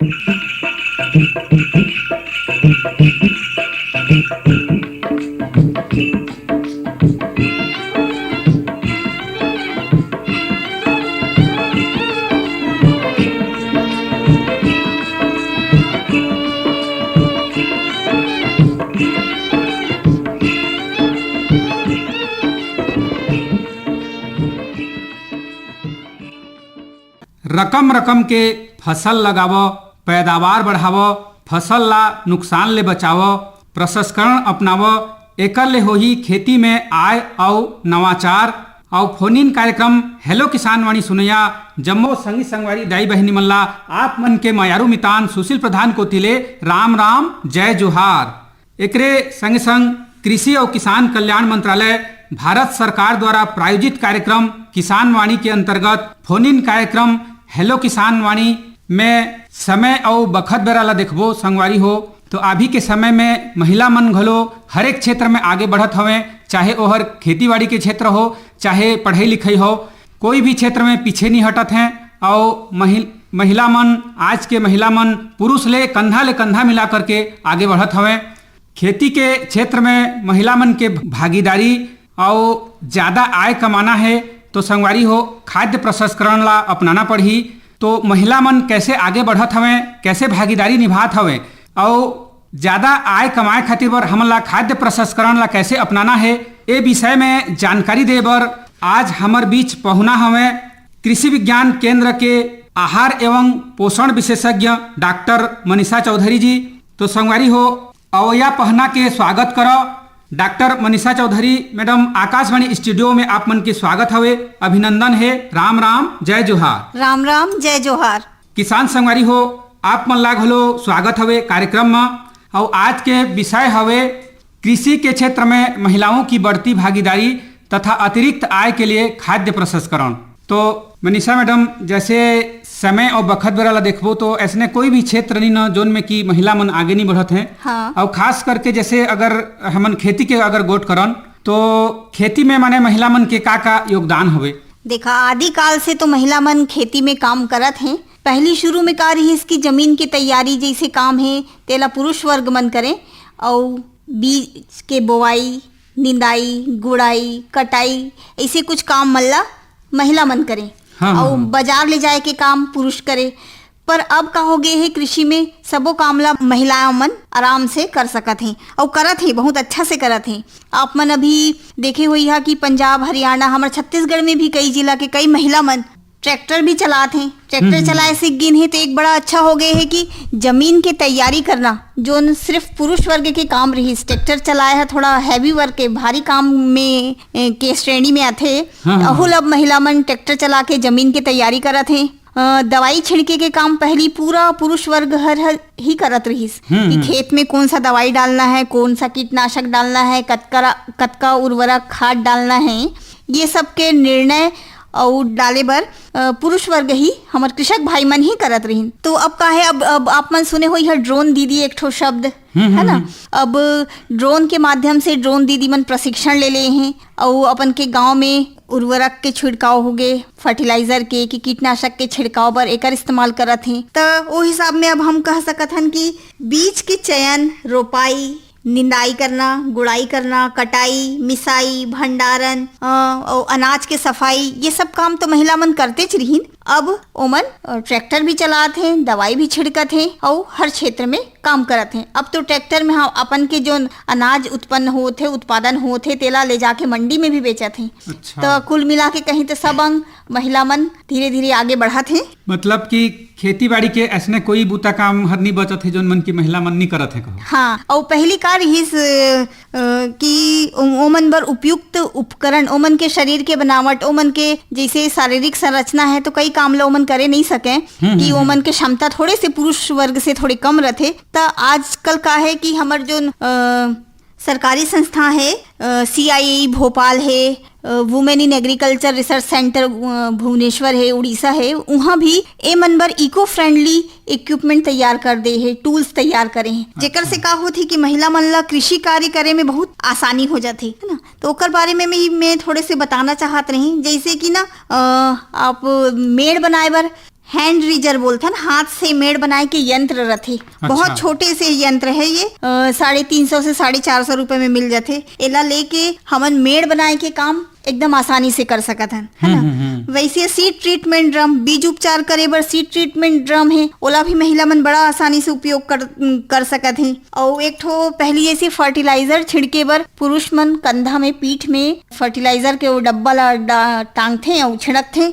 रकम रकम के फसल लगावो, पैदावार बढ़ावो, फसल ला नुकसान ले बचावो, प्रसंस्करण अपनावो, एकर ले होही खेती में आय और नवाचार। और फोन इन कार्यक्रम हेलो किसान वाणी सुनैया जम्मो संगी संगवारी दाई बहनी मन ला आप मन के मायारू मितान सुशील प्रधान को तिले राम राम जय जोहार। एकरे संग संग कृषि और किसान कल्याण मंत्रालय भारत सरकार द्वारा प्रायोजित कार्यक्रम किसान वाणी के अंतर्गत फोन इन कार्यक्रम हेलो किसान वाणी में समय और बखत बेरा ला देखबो संगवारी हो। तो अभी के समय में महिला मन घलो हर एक क्षेत्र में आगे बढ़त हवे, चाहे ओहर खेतीबाड़ी के क्षेत्र हो, चाहे पढ़ाई लिखाई हो, कोई भी क्षेत्र में पीछे नहीं हटत हैं। और महिला मन, आज के महिला मन पुरुष ले कंधा मिला करके आगे बढ़त हवे। खेती के क्षेत्र में महिला मन के भागीदारी और ज़्यादा आय कमाना है तो संगवारी हो खाद्य प्रसंस्करण ला अपनाना पड़ही। तो महिला मन कैसे आगे बढ़त हवे, कैसे भागीदारी निभात हवे और ज़्यादा आय कमाए खातिर बर हमन ला खाद्य प्रसंस्करण ला कैसे अपनाना है, ये विषय में जानकारी दे बर आज हमर बीच पहुना हवे कृषि विज्ञान केंद्र के आहार एवं पोषण विशेषज्ञ डॉक्टर मनीषा चौधरी जी। तो संगवारी हो अवया पहना के स्वागत करो। Doctor Manisha Chaudhary madam, Akashvani studio में आप मन के स्वागत हवे, अभिनंदन है। राम राम जय जोहार। राम राम जय जोहार। किसान संगवारी हो आप मन ला घलो स्वागत हवे कार्यक्रम में। और आज के विषय हवे कृषि के क्षेत्र में महिलाओं की बढ़ती भागीदारी तथा अतिरिक्त आय के लिए खाद्य प्रसंस्करण। तो मनीषा मैडम, जैसे समय और बखत बेरा ला देखबो तो ऐसने कोई भी क्षेत्र नहीं न जोन में कि महिला मन आगे नहीं बढ़त हैं। हाँ। और खास करके जैसे अगर हमन खेती के अगर गोट करन तो खेती में माने महिला मन के का योगदान हवे। देखा, आदि काल से तो महिला मन खेती में काम करत हैं। पहली शुरू में का रही इसकी जमीन की तैयारी जैसे काम है तेला पुरुष वर्ग मन करें, और बीज के बोआई, निंदाई, गुड़ाई, कटाई ऐसे कुछ काम मल्ला महिला मन करें। हाँ, और हाँ। बाजार ले जाए के काम पुरुष करे। पर अब का हो गए है कृषि में सबो काम ला महिलाओं मन आराम से कर सकत हैं और करत हैं, बहुत अच्छा से करत हैं। आप मन अभी देखे हुई है कि पंजाब, हरियाणा, हमारे छत्तीसगढ़ में भी कई जिला के कई महिला मन ट्रैक्टर भी चलाते हैं। ट्रैक्टर चलाए सीख गिन है तो एक बड़ा अच्छा हो गए है कि जमीन की तैयारी करना जो सिर्फ पुरुष वर्ग के काम रही, ट्रैक्टर चलाए है थोड़ा हैवी वर्क के भारी काम में के श्रेणी में आते। अहुल अब महिला मन ट्रैक्टर चला के जमीन की तैयारी करत हैं। दवाई छिड़के के काम पहली पूरा पुरुष वर्ग हर ही करत रहीस कि खेत में कौन सा दवाई डालना है, कौन सा कीटनाशक डालना है, कतका उर्वरक खाद डालना है, ये सब के निर्णय और डाले बर पुरुष वर्ग ही हमारे कृषक भाई मन ही करत रही। तो अब का है, अब आप मन सुने हुई है ड्रोन दीदी एक ठो शब्द है ना। अब ड्रोन के माध्यम से ड्रोन दीदी मन प्रशिक्षण ले ले हैं और अपन के गांव में उर्वरक के छिड़काव हो गए, फर्टिलाइजर के कि कीटनाशक के छिड़काव पर एकर इस्तेमाल करत हैं। तो वो हिसाब में अब हम कह सकत हन कि बीज के चयन, रोपाई, निंदाई करना, गुड़ाई करना, कटाई, मिसाई, भंडारण और अनाज के सफाई, ये सब काम तो महिला मन करते च रही। अब ओमन ट्रैक्टर भी चलात हैं, दवाई भी छिड़कत हैं और हर क्षेत्र में काम करत हैं। अब तो ट्रैक्टर में हाँ अपन के जो अनाज उत्पन्न होते, उत्पादन होते, तेला ले जाके मंडी में भी बेचत हैं। अच्छा। तो कुल मिला के कहीं तो सब अंग महिला मन धीरे धीरे आगे बढ़त हैं। मतलब कि खेती बाड़ी के ऐसने कोई बूता काम हर नहीं बचत है जोन मन की महिला मन नहीं करत है कहो। हाँ, और पहली कार हिस कि ओमन बर उपयुक्त उपकरण, ओमन के शरीर के बनावट, ओमन के जैसे शारीरिक संरचना है तो कई काम ला ओमन करे नहीं सके कि ओमन के क्षमता थोड़े से पुरुष वर्ग से थोड़ी कम रहते। तो आजकल का है कि हमार जो सरकारी संस्था है CII भोपाल है, women in agriculture research centre Bhubaneswar है, उड़ीसा है, वहाँ भी a number eco friendly equipment तैयार कर दे है, टूल्स तैयार करे हैं जेकर से का होती कि महिला मन ला कृषि कार्य करे में बहुत आसानी हो जाती है ना। तो ओकर बारे में मैं थोड़े से बताना चाहत रही। जैसे कि ना आप मेड़ बनाए बर हैंड रीजर बोलथन, हाथ से मेड़ बनाए के यंत्र रथे। बहुत छोटे से यंत्र है ये, 350 से 450 रुपए में मिल जाते। एला लेके हमन मेड़ बनाए के काम एकदम आसानी से कर सकत हन, है ना। वैसे सीड ट्रीटमेंट ड्रम, बीज उपचार करे बर सीड ट्रीटमेंट ड्रम है, ओला भी महिला मन बड़ा आसानी से उपयोग कर सकत हैं। और एक ठो पहली जैसे फर्टिलाइजर छिड़के बर पुरुष मन कंधा में, पीठ में फर्टिलाइजर के वो डब्बा ला टांगथे और छिड़कथे।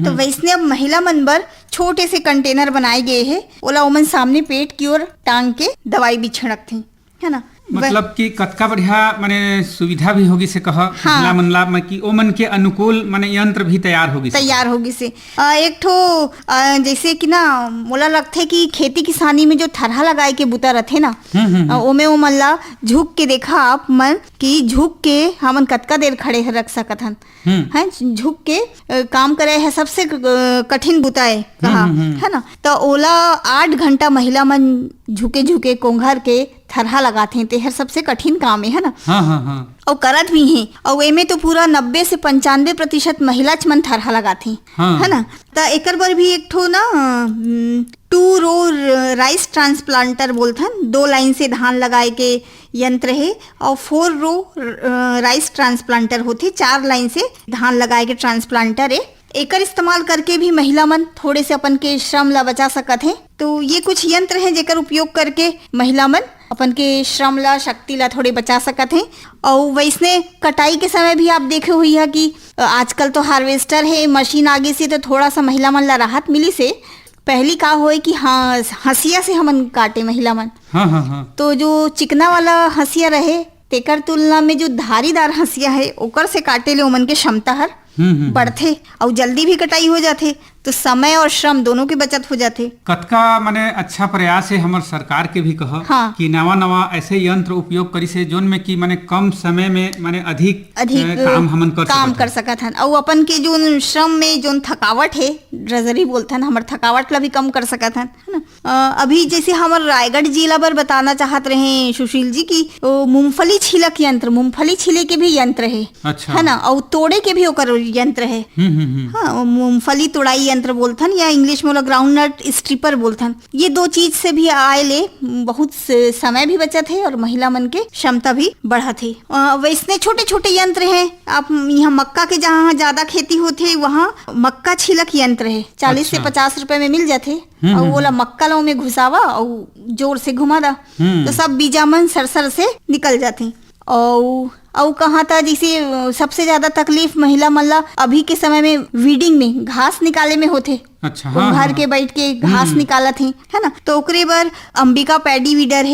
तो वैसने अब महिला मन बर छोटे से कंटेनर बनाए गए हैं, ओला ओमन सामने पेट की ओर टांग के दवाई भी छिड़कथे, है ना। मतलब कि कतका बढ़िया माने सुविधा भी होगी से कहा। हाँ। मनला में कि ओ मन के अनुकूल माने यंत्र भी तैयार होगी से। एक ठो जैसे कि ना मोला लगथे कि खेती किसानी में जो थरहा लगाए के बुता रहथे ना, ओमे ओ मन ला झुक के देखा आप मन कि झुक के हमन कतका देर खड़े रख सकत हन, हैं झुक के काम करे है सबसे कठिन बुता है कहा, है ना। तो ओला 8 घंटा महिला मन झुके झुके कोंघर के थरहा लगाते हैं, तेहर सबसे कठिन काम है ना। हाँ। और करत भी हैं, और एमे तो पूरा 90 से 95% महिला मन थरहा लगाते हैं, है ना। तो एकर बर भी एक ठो ना 2 रो राइस ट्रांसप्लांटर बोलथन, 2 लाइन से धान लगाए के यंत्र है। और 4 रो राइस ट्रांसप्लांटर होते, 4 लाइन से धान लगाए के ट्रांसप्लांटर है। एकर इस्तेमाल करके भी महिला मन थोड़े से अपन के श्रम ला बचा सकत हैं। तो ये कुछ यंत्र हैं जेकर उपयोग करके महिला मन अपन के श्रम ला, शक्ति ला थोड़े बचा सकत हैं। और वैसने कटाई के समय भी आप देखे हुई है कि आजकल तो हार्वेस्टर है, मशीन आगे से, तो थोड़ा सा महिला मन ला राहत मिली से। पहली का होए कि हाँ हंसिया से हमन काटे महिला मन। हाँ। तो जो चिकना वाला हंसिया रहे तेकर तुलना में जो धारीदार हंसिया है ओकर से काटे ले ओमन के क्षमता हर बढ़थे और जल्दी भी कटाई हो जाते। तो समय और श्रम दोनों की बचत हो जाते। कतका माने अच्छा प्रयास है हमर सरकार के भी कहा। हाँ। कि नवा ऐसे यंत्र उपयोग करी से जोन में कि माने कम समय में माने अधिक काम हमन कर सकत हन। और अपन के जो श्रम में जो थकावट है, ड्रेजरी बोलथन, हमर थकावट ला भी कम कर सकत हन, है ना। अभी जैसे हमर रायगढ़ जिला बर बताना चाहत रहे सुशील जी की मूंगफली छिलक यंत्र, मूंगफली छिले के भी यंत्र है, अच्छा। है ना। और तोड़े के भी ओकर यंत्र है। हाँ, मूंगफली तोड़ाई यंत्र बोलथन या इंग्लिश में ग्राउंड नट स्ट्रिपर बोलथन। ये 2 चीज से भी आए ले बहुत समय भी बचत है और महिला मन के क्षमता भी बढ़त है। वैसने छोटे छोटे यंत्र हैं। आप यहाँ मक्का के जहाँ ज्यादा खेती होते वहाँ मक्का छिलक यंत्र है, 40 से 50 रुपए में मिल जाते। और बोला मक्का लो में घुसावा और जोर से घुमा दा तो सब बीजा मन सरसर से निकल जाते। और कहा था जैसे सबसे ज्यादा तकलीफ महिला मल्ला अभी के समय में वीडिंग में, घास निकाले में होते। अच्छा। घर के बैठ के घास निकालत है ना। तो ओकरे बर अंबिका पैडी वीडर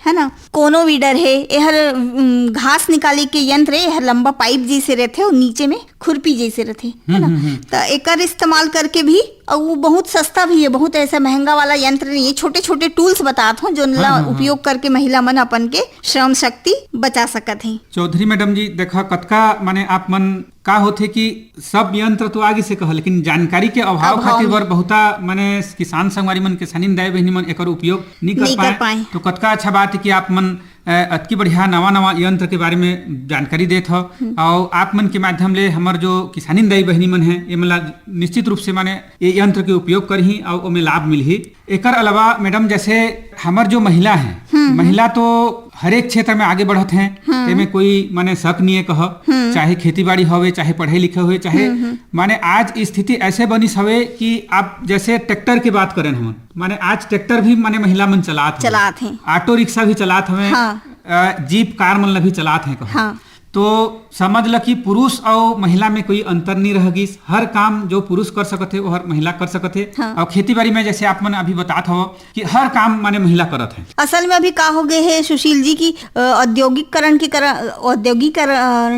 है ना, कोनो वीडर है। यहर घास निकाले के यंत्र है, यहर लंबा पाइप जैसे रहते और नीचे में खुरपी जैसे रहते, है ना। तो एकर इस्तेमाल करके भी, और वो बहुत सस्ता भी है, बहुत ऐसा महंगा वाला यंत्र नहीं है। छोटे छोटे टूल्स बतात हूँ जो उपयोग करके महिला मन अपन के श्रम शक्ति बचा सकत है। चौधरी मैडम जी देखा कतका माने आप मन का होथे कि सब यंत्र तो आगे से कहा, लेकिन जानकारी के अभाव खातिर बर बहुता माने किसान संगवारी मन, किसानी दाई बहनी मन एकर उपयोग नहीं कर पाए। तो कतका अच्छा बात है कि आप मन अतकी बढ़िया नवा यंत्र के बारे में जानकारी देत हो। और आप मन के माध्यम ले हमर जो किसानी दाई बहनी मन है ये मला निश्चित रूप से माने ये यंत्र के उपयोग करही और ओमे लाभ मिलही। एकर अलावा मैडम जैसे हमर जो महिला है, महिला तो हर एक क्षेत्र में आगे बढ़त हैं, तेमे कोई माने शक नहीं है कह, चाहे खेती बाड़ी होवे, चाहे पढ़े लिखे हुए, चाहे माने आज स्थिति ऐसे बनिस हवे कि आप जैसे ट्रैक्टर की बात करें हम माने आज ट्रैक्टर भी माने महिला मन चलात हैं, ऑटो रिक्शा भी चलात हमें, जीप कार मन ला भी चलात हैं कह। तो समझ ल कि पुरुष और महिला में कोई अंतर नहीं रहेगी। हर काम जो पुरुष कर सकते वो हर महिला कर सकते। हाँ। और खेती बाड़ी में जैसे आप मन अभी बतात हो कि हर काम माने महिला करत है। असल में अभी का हो गए है सुशील जी की औद्योगिकरण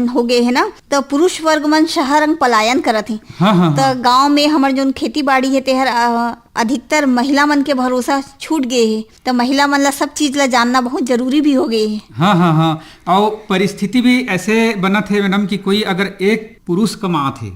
हो गए है ना, तो पुरुष वर्ग मन शहर में पलायन करत है। तो गाँव में हमार जो खेती बाड़ी है तेहर अधिकतर महिला मन के भरोसा छूट गए है। तो महिला मन ला सब चीज ला जानना बहुत जरूरी भी हो गए है। हाँ। और परिस्थिति भी ऐसे बनत है मैडम कि कोई अगर एक पुरुष कमात है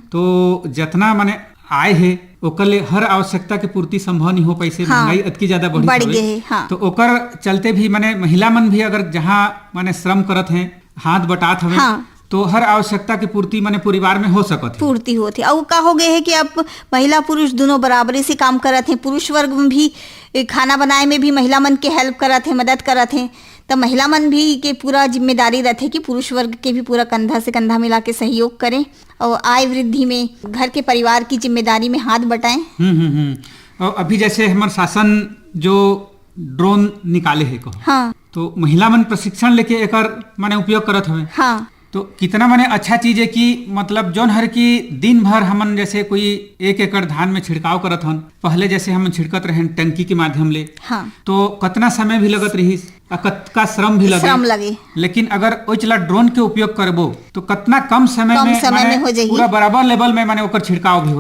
तो जितना माने आय है ओकर ले हर आवश्यकता के पूर्ति संभव नहीं हो पैसे। हाँ। महंगाई अतकी ज्यादा बढ़ गई है। हाँ। तो ओकर चलते भी माने महिला मन भी अगर जहाँ माने श्रम करत हैं, हाथ बटात हवे। हाँ। तो हर आवश्यकता की पूर्ति माने परिवार में हो सकत है। पूर्ति होती और का हो गए है कि अब महिला पुरुष दोनों बराबरी से काम करत हैं। पुरुष वर्ग में भी खाना बनाए में भी महिला मन के हेल्प करत हैं, मदद करत हैं। तो महिला मन भी के पूरा जिम्मेदारी रहते कि पुरुष वर्ग के भी पूरा कंधा से कंधा मिला के सहयोग करें और आय वृद्धि में घर के परिवार की जिम्मेदारी में हाथ बटाएं। और अभी जैसे हमारे शासन जो ड्रोन निकाले है कहो, हाँ तो महिला मन प्रशिक्षण लेके एकर माने उपयोग करत हवे। हाँ तो कितना माने अच्छा चीज है कि मतलब जौन हर की दिन भर हमन जैसे कोई 1 एकड़ धान में छिड़काव करत हन, पहले जैसे हमन छिड़कत रहे टंकी के माध्यम ले, हाँ तो कितना समय भी लगत रही और कतका श्रम भी लगे। लेकिन अगर ओ चला ड्रोन के उपयोग करबो तो कितना कम समय में हो जाएगी, पूरा बराबर लेवल में माने ओकर छिड़काव भी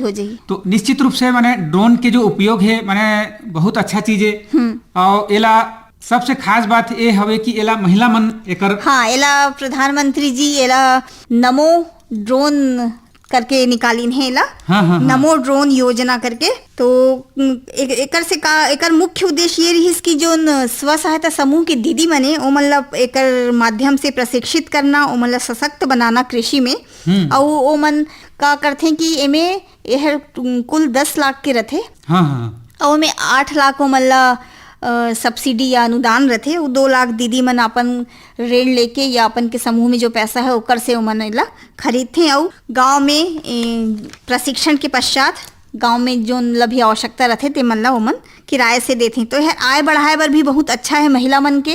हो जाए। तो निश्चित रूप से माने ड्रोन के जो उपयोग है माने बहुत अच्छा चीज है। और एला सबसे खास बात ये हवे कि एला महिला मन एकर, हाँ एला प्रधानमंत्री जी एला नमो ड्रोन करके निकालीन है एला। हाँ, नमो ड्रोन योजना करके। तो एकर से का एकर मुख्य उद्देश्य ये रही कि जो स्व सहायता समूह की दीदी मने ओ मतलब एकर माध्यम से प्रशिक्षित करना, ओ मतलब सशक्त बनाना कृषि में। और ओ मन का करथे कि एमे यह कुल 10 लाख के रथे। और में 8 लाख ओ मतलब सब्सिडी या अनुदान रहते, 2 लाख दीदी मन अपन ऋण लेके या अपन के समूह में जो पैसा है ओकर से ओमन ला खरीदते। और गांव में प्रशिक्षण के पश्चात गांव में जो लभी आवश्यकता रहते ते मन ला ओमन किराए से देते। तो यह आय बढ़ाए बर भी बहुत अच्छा है महिला मन के।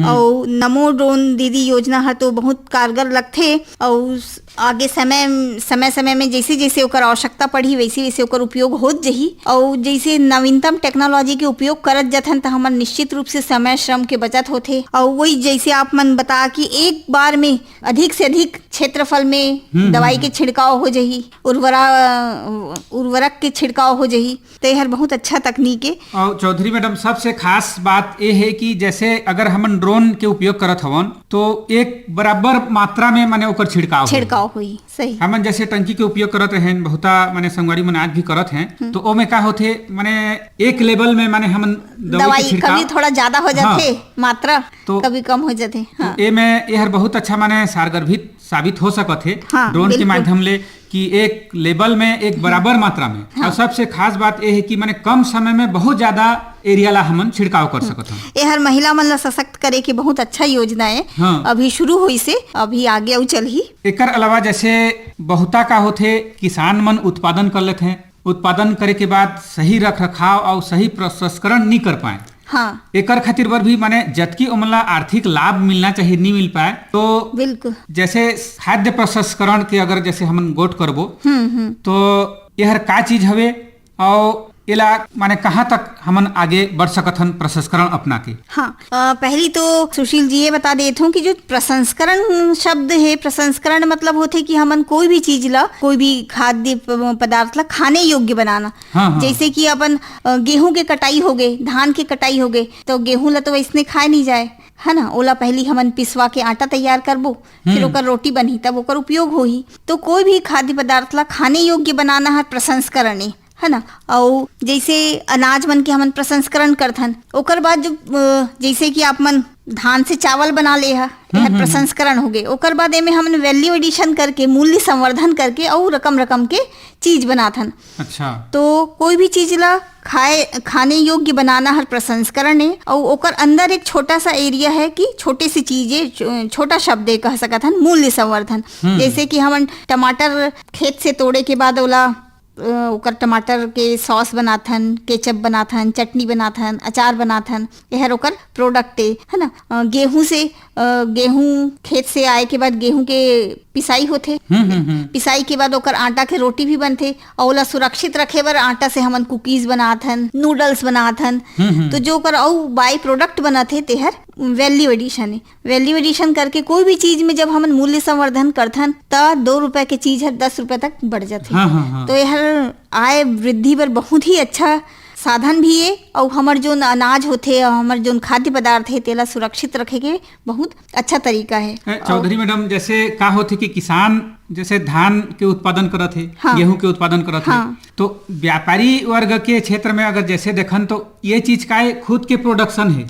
और नमो ड्रोन दीदी योजना है तो बहुत कारगर लगथे। और आगे समय में जैसे जैसे ओकर आवश्यकता पड़ी वैसे वैसे ओकर उपयोग होत जही। और जैसे नवीनतम टेक्नोलॉजी के उपयोग करत जथन तो हमन निश्चित रूप से समय श्रम के बचत होथे। और वही जैसे आप मन बता कि एक बार में अधिक से अधिक क्षेत्रफल में दवाई के छिड़काव हो जही, उर्वरक के छिड़काव हो जही। तो यह बहुत अच्छा तकनीक है। और चौधरी मैडम सबसे खास बात ये है कि जैसे अगर हमन ड्रोन के उपयोग करत हवन तो एक बराबर मात्रा में माने ओकर छिड़काव हुई। सही हमन जैसे टंकी के उपयोग करत हैं, बहुता माने संगवारी मन आज भी करत हैं। तो ओ में का होथे माने एक लेवल में माने हमन दवाई कभी थोड़ा ज्यादा हो जाते मात्रा, तो कभी कम हो जाते। हाँ। तो ए में यह बहुत अच्छा माने सारगर्भित साबित हो सकत है ड्रोन के माध्यम ले कि एक लेवल में एक बराबर मात्रा में। और सबसे खास बात यह है कि माने कम समय में बहुत ज्यादा एरिया ला हमन छिड़काव कर सकत हन। ये हर महिला मन ला सशक्त करे की बहुत अच्छा योजना है। अभी शुरू हुई से अभी आगे और चलही। एकर अलावा जैसे बहुता का होथे किसान मन उत्पादन कर लेते हैं, उत्पादन करे के बाद सही रख रखाव और सही प्रसंस्करण नहीं कर पाए। हाँ। एकर खातिर बर भी माने जतकी ओमला आर्थिक लाभ मिलना चाहिए नहीं मिल पाए। तो बिल्कुल जैसे खाद्य प्रसंस्करण के अगर जैसे हमन गोट करबो तो यह का चीज हवे और एला माने कहाँ तक हमन आगे बढ़ सकत हन प्रसंस्करण अपना के। हाँ पहली तो सुशील जी ये बता देता हूँ कि जो प्रसंस्करण शब्द है, प्रसंस्करण मतलब होते कि हमन कोई भी चीज ला, कोई भी खाद्य पदार्थ ला खाने योग्य बनाना। जैसे कि अपन गेहूं के कटाई हो गए, धान के कटाई हो गए, तो गेहूं ला तो वैसने खाए नहीं जाए है ना। ओला पहली हमन पिसवा के आटा तैयार करबो, फिर ओकर रोटी बनी तब ओकर उपयोग होही। तो कोई भी खाद्य पदार्थ ला खाने योग्य बनाना है प्रसंस्करण है ना। और जैसे अनाज मन के हमन प्रसंस्करण करथन, ओकर बाद जो जैसे कि आप मन धान से चावल बना ले है प्रसंस्करण हो गए। ओकर बाद में हमन वैल्यू एडिशन करके मूल्य संवर्धन करके और रकम के चीज बनाथन। अच्छा। तो कोई भी चीज ला खाने योग्य बनाना हर प्रसंस्करण है। और ओकर अंदर एक छोटा सा एरिया है कि छोटे सी चीजें, छोटा शब्द कह सकत हन मूल्य संवर्धन। जैसे कि हमन टमाटर खेत से तोड़े के बाद ओला ओकर टमाटर के सॉस बनाथन, केचप बनाथन, चटनी बनाथन, अचार बनाथन, यह ओकर प्रोडक्ट है ना। गेहूं खेत से आए के बाद गेहूं के पिसाई होथे। पिसाई के बाद ओकर आटा के रोटी भी बनथे। और ओला सुरक्षित रखे बर आटा से हमन कुकीज बनाथन, नूडल्स बनाथन। तो जो ओकर और बाई प्रोडक्ट बनथे तेहर वैल्यू एडिशन है। वैल्यू एडिशन करके कोई भी चीज में जब हमन मूल्य संवर्धन करथन त 2 रुपए के चीज है 10 रुपए तक बढ़ जाथे। तो यह आय वृद्धि पर बहुत ही अच्छा साधन भी है। और हमार जो अनाज होते और हमार जो खाद्य पदार्थ है तेला सुरक्षित रखे के बहुत अच्छा तरीका है। चौधरी मैडम जैसे का होते कि किसान जैसे धान के उत्पादन करत है, गेहूं के उत्पादन करत है, तो व्यापारी वर्ग के क्षेत्र में अगर जैसे देखन तो ये चीज का खुद के प्रोडक्शन है।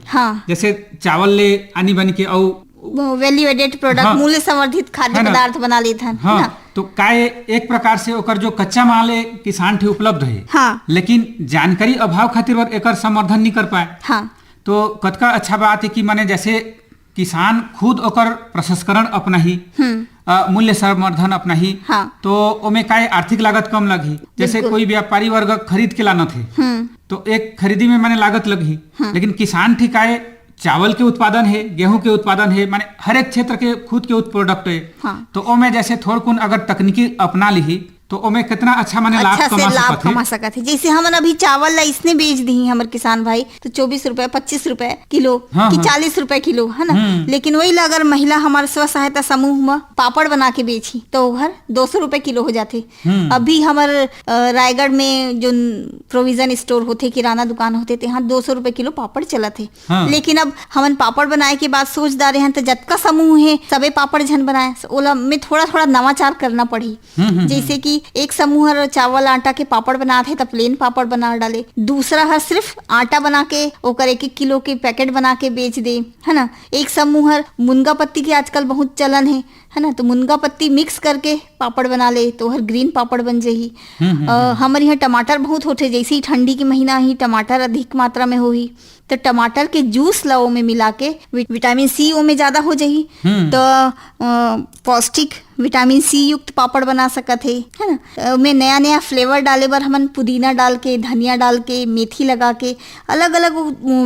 जैसे चावल ले आनी बन के और वैल्यू एडेड प्रोडक्ट, हाँ, मूल्य संवर्धित खाद्य है ना? पदार्थ बना लेत हन, हाँ, है ना? तो काय एक प्रकार से ओकर जो कच्चा माल है किसान ठे उपलब्ध है, हाँ। लेकिन जानकारी अभाव खातिर वर एकर समर्थन नहीं कर पाए। हाँ, तो कतका अच्छा बात है कि माने जैसे किसान खुद ओकर प्रसंस्करण अपना ही, मूल्य संवर्धन अपना ही, हाँ। तो ओमे काय आर्थिक लागत कम लगी। जैसे कोई व्यापारी वर्ग खरीद के लाना थे तो एक खरीदी में माने लागत लगी, लेकिन किसान ठीक आए चावल के उत्पादन है, गेहूं के उत्पादन है, माने हर एक क्षेत्र के खुद के प्रोडक्ट है। हाँ। तो ओमे जैसे थोड़कुन अगर तकनीकी अपना ली तो ओमे कितना अच्छा माने अच्छा लाभ से लाभ कमा सकत है। जैसे हमन अभी चावल ला इसने बेच दी हमर किसान भाई, तो 24 रुपए 25 रुपए किलो हाँ, कि हाँ। 40 रुपए किलो, है ना? लेकिन वही ला अगर महिला हमारे स्व सहायता समूह में पापड़ बना के बेची तो उधर 200 रुपए किलो हो जाते। अभी हमार रायगढ़ में जो प्रोविजन स्टोर होते, किराना दुकान होते, यहाँ 200 रुपए किलो पापड़ चलत है। हाँ। लेकिन अब हमन पापड़ बनाए के बाद सोच डारे हैं तो जतका समूह है सबे पापड़ झन बनाए, ओला में थोड़ा थोड़ा नवाचार करना पड़ी। जैसे कि एक समूह चावल आटा के पापड़ बनाते तो प्लेन पापड़ बना डाले, दूसरा है सिर्फ आटा बना के ओकर 1-1 किलो के पैकेट बना के बेच दे, है ना? एक समूह मुनगा पत्ती के आजकल बहुत चलन है ना? तो मुनगा पत्ती मिक्स करके पापड़ बना ले तो हर ग्रीन पापड़ बन जाही। हमारे यहाँ टमाटर बहुत होते, जैसे ही ठंडी के महीना ही टमाटर अधिक मात्रा में होही तो टमाटर के जूस ला में मिला के विटामिन सी में ज्यादा हो जाही, तो पौष्टिक विटामिन सी युक्त पापड़ बना सकत है ना? में नया नया फ्लेवर डाले बर हमन पुदीना डाल के, धनिया डाल के, मेथी लगा के अलग अलग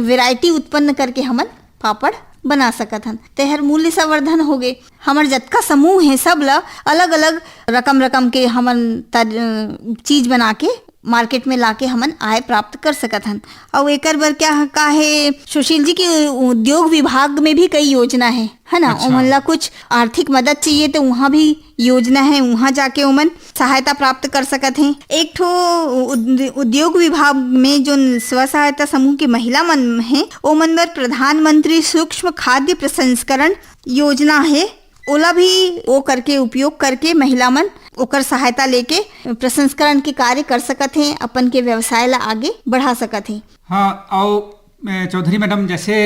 वैरायटी उत्पन्न करके हमन पापड़ बना सकत हन। तेहर मूल्य संवर्धन हो गए। हमर जतका समूह है सब ला अलग अलग रकम के हमन चीज बना के मार्केट में लाके हमन आय प्राप्त कर सकत हन। और एकर बर क्या का है, सुशील जी के उद्योग विभाग में भी कई योजना है ना? अच्छा। उमन ला कुछ आर्थिक मदद चाहिए तो वहाँ भी योजना है, वहाँ जाके उमन सहायता प्राप्त कर सकत हैं। एक ठो उद्योग विभाग में जो स्व सहायता समूह के महिला मन है ओमन बर प्रधानमंत्री सूक्ष्म खाद्य प्रसंस्करण योजना है, ओला भी वो करके उपयोग करके महिला मन ओकर सहायता लेके प्रसंस्करण के कार्य कर सकत हैं, अपन के व्यवसाय ला आगे बढ़ा सकत हैं। हाँ, और चौधरी मैडम जैसे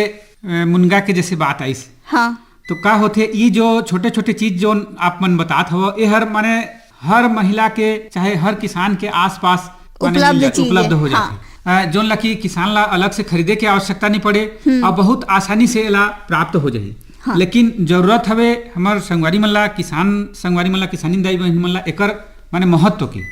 मुनगा के जैसे बात आई, हाँ, तो का होते ये जो छोटे छोटे चीज जो आप मन बतात हो, ये हर माने हर महिला के चाहे हर किसान के आसपास उपलब्ध हो जाते। जो लकी किसान ला अलग से खरीदे की आवश्यकता नहीं पड़े और बहुत आसानी से ला प्राप्त हो जाए। हाँ। लेकिन जरूरत हवे हमार संगवारी मन ला, किसान संगवारी मन ला, किसानी दाई बहन मन ला एकर माने महत्व की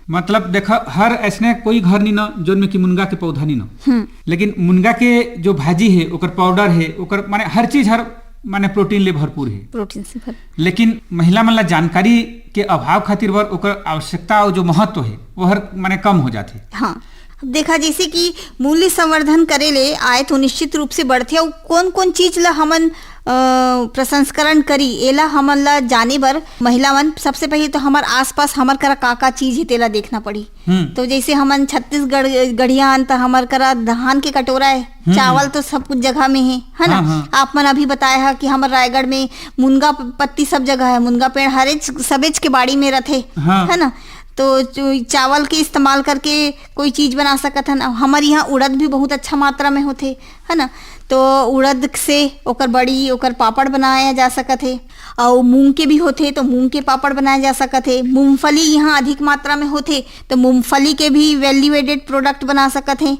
मतलब देखा हर ऐसने कोई घर नहीं ना जोन में कि मुनगा के पौधा नहीं ना, लेकिन मुनगा के जो भाजी है ओकर पाउडर है ओकर माने हर चीज हर माने प्रोटीन ले भरपूर है, प्रोटीन से भर। लेकिन महिला मन ला जानकारी के अभाव खातिर वर ओकर आवश्यकता और जो महत्व है वो हर माने कम हो जाती। हाँ, देखा जैसे कि मूल्य संवर्धन करे ले आए तो निश्चित रूप से बढ़ते। और कौन कौन चीज ला हमन प्रसंस्करण करी एला हमन ला जाने बर महिला मन सबसे पहले तो हमार आसपास हमार करा का चीज है तेला देखना पड़ी। तो जैसे हमन छत्तीसगढ़ गढ़िया तो हमार करा धान के कटोरा है, चावल तो सब कुछ जगह में है ना? हाँ। आप मन अभी बताया है कि हमार रायगढ़ में मुनगा पत्ती सब जगह है, मुनगा पेड़ हरेज सबेज के बाड़ी में रहते, है ना? तो चावल के इस्तेमाल करके कोई चीज बना सकत है ना? हमारे यहाँ उड़द भी बहुत अच्छा मात्रा में होते, है ना? तो उड़द से ओकर बड़ी ओकर पापड़ बनाया जा सकत है। और मूंग के भी होते तो मूंग के पापड़ बनाए जा सकत है। मूंगफली यहाँ अधिक मात्रा में होते तो मूंगफली के भी वैल्यू एडेड प्रोडक्ट बना सकत है।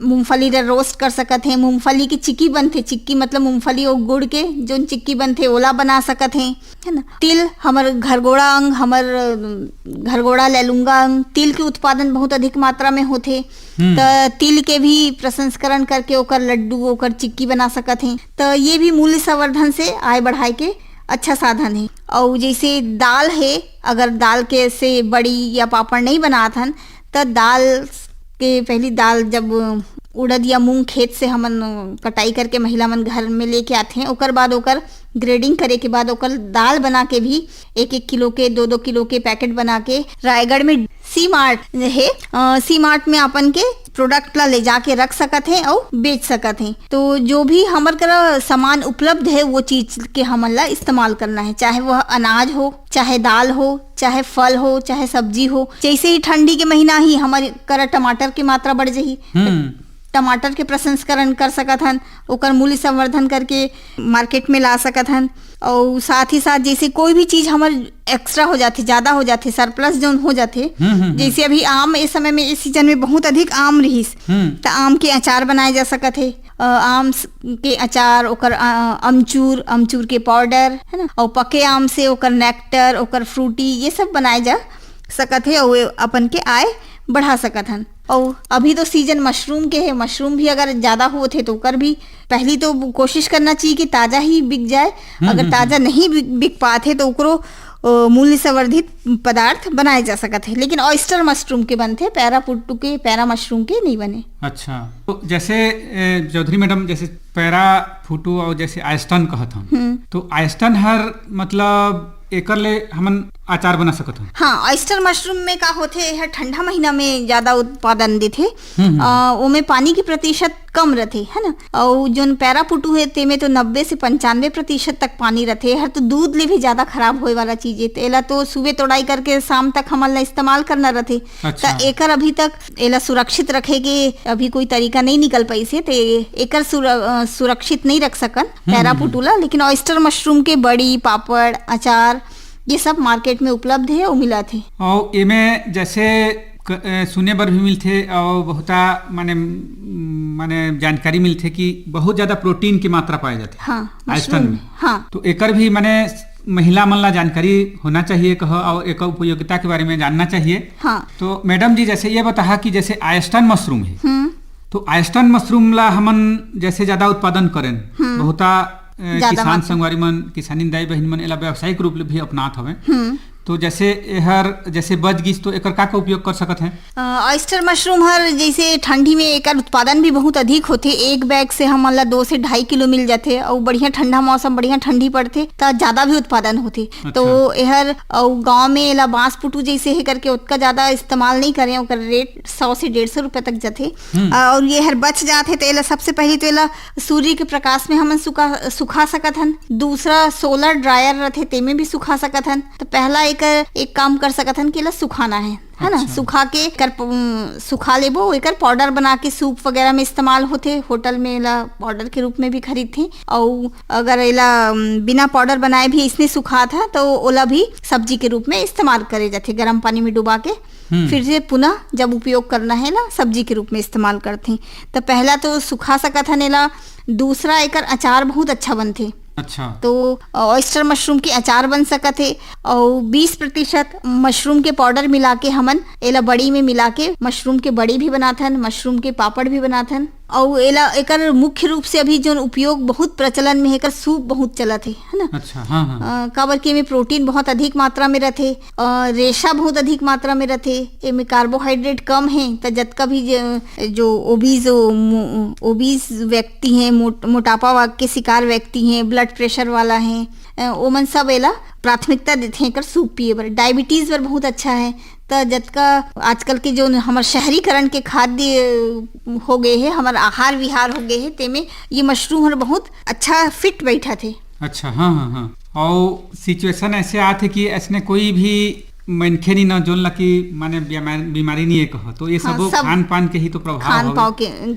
मूंगफली ला रोस्ट कर सकत है। मूंगफली की चिक्की बनते, चिक्की मतलब मूंगफली और गुड़ के जो चिक्की बनते ओला बना सकत है ना? तिल हमर घरगोड़ा अंग, हमर घरगोड़ा लैलुंगा अंग, तिल के उत्पादन बहुत अधिक मात्रा में होते। तो तिल के भी प्रसंस्करण करके ओकर लड्डू ओकर चिक्की बना सकत हैं। तो ये भी मूल्य संवर्धन से आय बढ़ाए के अच्छा साधन है। और जैसे दाल है, अगर दाल के से बड़ी या पापड़ नहीं बनात हन तो दाल के पहली दाल जब उड़द या मूंग खेत से हमन कटाई करके महिला मन घर में लेके आते हैं, ओकर बाद ओकर ग्रेडिंग करे के बाद ओकर दाल बना के भी 1-1 किलो के 2-2 किलो के पैकेट बना के रायगढ़ में सी मार्ट है, सी मार्ट में अपन के प्रोडक्ट ला ले जाके रख सकत हैं और बेच सकत हैं। तो जो भी हमार करा सामान उपलब्ध है वो चीज के हमन ला इस्तेमाल करना है, चाहे वह अनाज हो, चाहे दाल हो, चाहे फल हो, चाहे सब्जी हो। जैसे ही ठंडी के महीना ही हमारे करा टमाटर की मात्रा बढ़ जाही, टमाटर के प्रसंस्करण कर सकत हन, ओकर मूल्य संवर्धन करके मार्केट में ला सकत हन। और साथ ही साथ जैसे कोई भी चीज हमर एक्स्ट्रा हो जाती, ज्यादा हो जाती, सरप्लस जोन हो जाते, जैसे अभी आम इस समय में इस सीजन में बहुत अधिक आम रहीस, तो आम के अचार बनाए जा सकत है। आम के अचार, ओकर अमचूर के पाउडर है ना, और पके आम से ओकर नेक्टर, ओकर फ्रूटी, ये सब बनाए जा सकत है और अपन के आय बढ़ा सकत हन। और अभी तो सीजन मशरूम के है, मशरूम भी अगर ज्यादा होते तो ओकर भी पहली तो कोशिश करना चाहिए कि ताजा ही बिक जाए। अगर ताजा नहीं बिक पाते तो ओकरो मूल्य संवर्धित पदार्थ बनाए जा सकते हैं। लेकिन ऑयस्टर मशरूम के बनते, पैरा पुट्टू के, पैरा मशरूम के नहीं बने। अच्छा, तो जैसे चौधरी मैडम जैसे पैरा फुटू और जैसे आयस्टन कहत हम, तो आयस्टन हर मतलब एकर ले हमन अचार बना सकत हन। हाँ, ऑयस्टर मशरूम में का होथे, यह ठंडा महीना में ज्यादा उत्पादन देथे, ओमे पानी की प्रतिशत कम रहथे है ना। और जो पैरा पुटू है तेमे तो 90 से 95% तक पानी रहथे। हर तो दूध ले भी ज्यादा खराब होए वाला चीज है, एला तो सुबह तोड़ाई करके शाम तक हमन ला इस्तेमाल करना रहथे। अच्छा। तो एकर अभी तक एला सुरक्षित रखे के अभी कोई तरीका नहीं निकल पाई से, तो एकर सुरक्षित नहीं रख सकन पैरा पुटूला। लेकिन ऑयस्टर मशरूम के बड़ी, पापड़, अचार ये सब मार्केट में उपलब्ध है और मिला थे। और इमे जैसे सुने बर भी मिलते और बहुता माने जानकारी मिलते कि बहुत ज्यादा प्रोटीन की मात्रा पाए जाते। हाँ, आयस्टन में। हाँ, तो एकर भी माने महिला मन ला जानकारी होना चाहिए कह, और एक उपयोगिता के बारे में जानना चाहिए। हाँ। तो मैडम जी जैसे ये बता कि जैसे आयस्टन मशरूम है, तो आयस्टन मशरूम ला हमन जैसे ज्यादा उत्पादन करें, बहुता किसान संगवारी मन, किसानी दाई बहन मन एला व्यावसायिक रूप ले भी अपनात हवे, तो जैसे हर जैसे बच गिस तो एकर का उपयोग कर सकत है। ऑयस्टर मशरूम हर जैसे ठंडी में एकर उत्पादन भी बहुत अधिक होते। एक बैग से हमन ला 2 से 2.5 किलो मिल जाते, और बढ़िया ठंडा मौसम, बढ़िया ठंडी पड़ते तो ज्यादा भी उत्पादन होते। अच्छा। तो यहर गाँव में एला बांस पुटू जैसे है करके उतना ज्यादा इस्तेमाल नहीं करें, ओकर रेट 100 से 150 रुपए तक जाते। और ये हर बच जाते तो एला सबसे पहले तो एला सूर्य के प्रकाश में हमन सुखा सकत हन। दूसरा सोलर ड्रायर रहते, तेमे भी सुखा सकत हन। तो पहला एक काम कर सकत हन कि एला सुखाना है ना। अच्छा। सुखा के सुखा लेबो, एकर पाउडर बना के सूप वगैरह में इस्तेमाल होते। होटल में एला पाउडर के रूप में भी खरीदते। और अगर एला बिना पाउडर बनाए भी इसने सुखा था तो ओला भी सब्जी के रूप में इस्तेमाल करे जाते, गर्म पानी में डुबा के फिर से पुनः जब उपयोग करना है ना सब्जी के रूप में इस्तेमाल करते। तो पहला तो सुखा सकत हन एला। दूसरा एकर अचार बहुत अच्छा बनते। अच्छा। तो ऑयस्टर मशरूम के अचार बन सकत है। और 20% मशरूम के पाउडर मिला के हमन एला बड़ी में मिला के मशरूम के बड़ी भी बनाथन, मशरूम के पापड़ भी बनाथन। और एला एकर मुख्य रूप से अभी जो उपयोग बहुत प्रचलन में है, एकर सूप बहुत चलत है ना। अच्छा। हाँ, हाँ। काबर के में प्रोटीन बहुत अधिक मात्रा में रहते, रेशा बहुत अधिक मात्रा में रहते, एमे कार्बोहाइड्रेट कम है। तो जतका भी जो ओबीज व्यक्ति हैं, मोटापा के शिकार व्यक्ति हैं, ब्लड प्रेशर वाला है, ओमन सब एला प्राथमिकता देते हैं एकर सूप पिए बर। डायबिटीज पर बहुत अच्छा है। तो जतका आजकल के जो हमारे शहरीकरण के खाद्य हो गए हैं, हमारा आहार विहार हो गए हैं, तेमे ये मशरूम बहुत अच्छा फिट बैठा थे। अच्छा। हाँ, हाँ, हाँ। और सिचुएशन ऐसे आते कि ऐसने कोई भी मनखे नहीं ना जोन ला की माने बीमारी नहीं है कहो, तो ये सब खान पान के ही तो प्रभाव,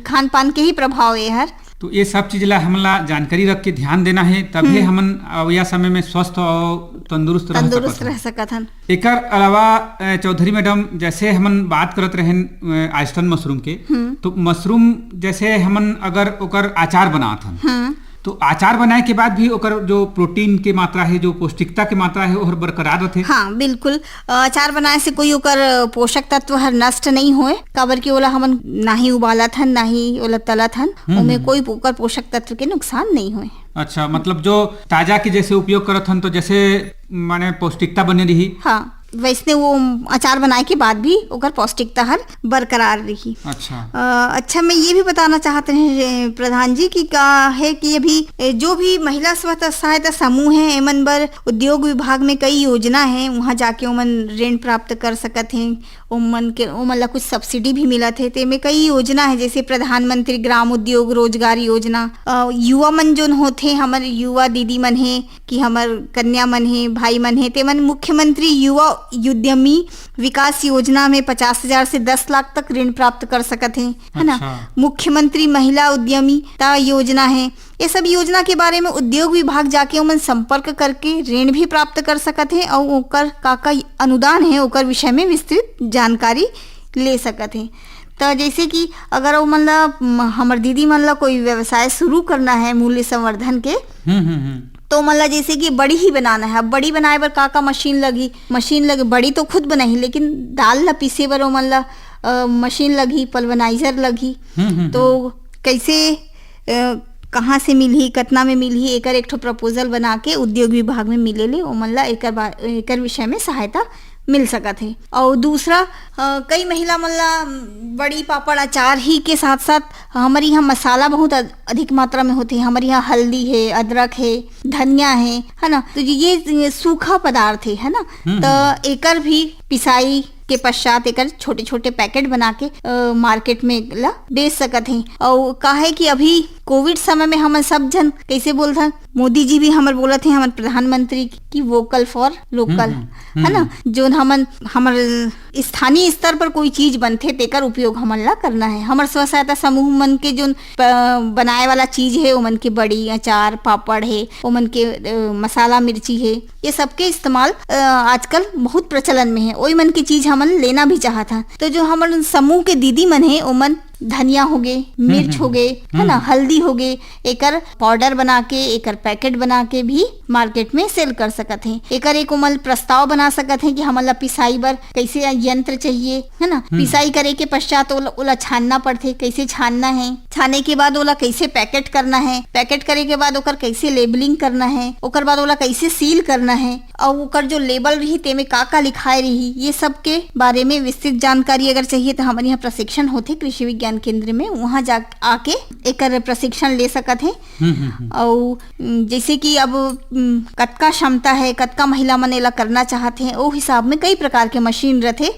खान पान के ही प्रभाव है हर। तो ये सब चीज ला हमला जानकारी रख के ध्यान देना है, तभी हमन अवया समय में स्वस्थ और तंदुरुस्त रह सकत हन। एकर अलावा चौधरी मैडम जैसे हमन बात करत रहें आयस्टन मशरूम के, तो मशरूम जैसे हमन अगर ओकर अचार बनात हन, तो अचार बनाए के बाद भी ओकर जो प्रोटीन के मात्रा है, जो पौष्टिकता के मात्रा है, वो बरकरार रहते। हाँ, बिल्कुल। अचार बनाए से कोई ओकर पोषक तत्व हर नष्ट नहीं होए, काबर के ओला हमन ना ही उबालत हन, ना ही ओला तलत हन, ओमे कोई ओकर पोषक तत्व के नुकसान नहीं होए। अच्छा, मतलब जो ताजा के जैसे उपयोग करत हन तो जैसे माने पौष्टिकता बने रही। हाँ, वैसे वो अचार बनाए के बाद भी ओकर पौष्टिकता हर बरकरार रही। अच्छा। अच्छा, मैं ये भी बताना चाहते हैं प्रधान जी की का है कि अभी जो भी महिला स्व सहायता समूह है, एमन बर उद्योग विभाग में कई योजना है, वहाँ जाके ओमन ऋण प्राप्त कर सकत हैं। ओमन ला कुछ सब्सिडी भी मिलत है। ते में कई योजना है, जैसे प्रधानमंत्री ग्राम उद्योग रोजगार योजना। युवा मन जोन होते, हमारे युवा दीदी मन है कि हमार कन्या मन है, भाई मन है, ते मन मुख्यमंत्री युवा उद्यमी विकास योजना में 50,000 से 10 लाख तक ऋण प्राप्त कर सकत हैं, है ना। अच्छा। मुख्यमंत्री महिला उद्यमिता योजना है। ये सब योजना के बारे में उद्योग विभाग जाके उमन संपर्क करके ऋण भी प्राप्त कर सकत हैं और ओकर का अनुदान है ओकर विषय में विस्तृत जानकारी ले सकत हैं। तो जैसे कि अगर वो हमर दीदी मन ला कोई व्यवसाय शुरू करना है मूल्य संवर्धन के, तो मतलब जैसे कि बड़ी ही बनाना है। अब बड़ी बनाए बर का मशीन लगी बड़ी तो खुद बनाई, लेकिन दाल ला पीसे बर मतलब मशीन लगी, पल्वनाइजर लगी। तो कैसे कहाँ से मिलही, कितना में मिलही, एकर एक ठो प्रपोजल बना के उद्योग विभाग में मिलेले ओ मन ला एकर विषय में सहायता मिल सकत है। और दूसरा कई महिला मन ला बड़ी पापड़ अचार ही के साथ साथ हमारे यहाँ मसाला बहुत अधिक मात्रा में होते हैं। हमारे यहाँ हल्दी है, अदरक है, धनिया है ना। तो ये सूखा पदार्थ है ना। तो एकर भी पिसाई के पश्चात एकर छोटे छोटे पैकेट बना के मार्केट में ला बेच सकत हैं। और काहे कि अभी कोविड समय में हम सब जन कैसे बोलत हैं, मोदी जी भी हमर बोलत हैं, हमारे प्रधानमंत्री की वोकल फॉर लोकल, है ना। जो हमर स्थानीय स्तर पर कोई चीज बनथे तेकर उपयोग हमन ला करना है। हमर स्व सहायता समूह मन के जो बनाए वाला चीज है ओमन के बड़ी, अचार, पापड़ है, ओमन के मसाला, मिर्ची है, ये सबके इस्तेमाल आजकल बहुत प्रचलन में है। ओई मन की चीज हमन लेना भी चाहत है। तो जो हमर समूह के दीदी मन है ओमन धनिया हो गए, मिर्च हो गए, है ना, हल्दी हो गए, एकर पाउडर बना के एकर पैकेट बना के भी मार्केट में सेल कर सकत हैं। एकर एक उमल प्रस्ताव बना सकत हैं कि हमला पिसाई बर कैसे यंत्र चाहिए, है ना। पिसाई करे के पश्चात ओला छानना पड़थे, कैसे छानना है, छाने के बाद ओला कैसे पैकेट करना है, पैकेट करे के बाद ओकर कैसे लेबलिंग करना है, ओकर बाद ओला कैसे सील करना है, और ओकर जो लेबल रही तेमे का लिखाए रही, ये सब के बारे में विस्तृत जानकारी अगर चाहिए तो हमारे यहाँ प्रशिक्षण होते कृषि विज्ञान केंद्र में, वहाँ जा आके एक प्रशिक्षण ले सकत है। और जैसे कि अब कतका क्षमता है, कतका महिला मन एला करना चाहते हैं, वो हिसाब में कई प्रकार के मशीन रहते।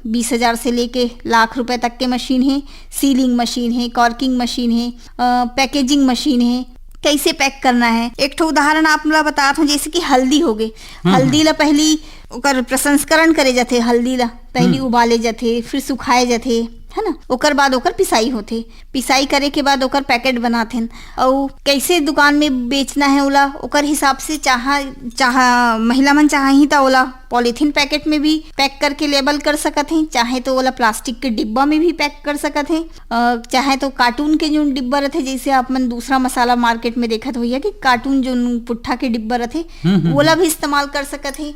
20,000 से लेके लाख रुपए तक के मशीन है, सीलिंग मशीन है, कॉर्किंग मशीन है, पैकेजिंग मशीन है, कैसे पैक करना है। एक ठो उदाहरण आप ला बतात हूँ, जैसे कि हल्दी हो गई। हल्दी ला पहली ओकर प्रसंस्करण करे जाते, हल्दी ला पहली उबाले जाते, फिर सुखाए जाते, है ना। ओकर बाद ओकर पिसाई होते, पिसाई करे के बाद ओकर पैकेट बनाते। और कैसे दुकान में बेचना है ओला ओकर हिसाब से चाह महिला मन चाही तो ओला पॉलीथीन पैकेट में भी पैक करके लेबल कर सकत हैं, चाहे तो ओला प्लास्टिक के डिब्बा में भी पैक कर सकत हैं, चाहे तो कार्टून के जो डिब्बा रहते, जैसे आप मन दूसरा मसाला मार्केट में देखत होइए कि कार्टून जो पुट्ठा के डिब्बा रहते ओला भी इस्तेमाल कर सकत हैं।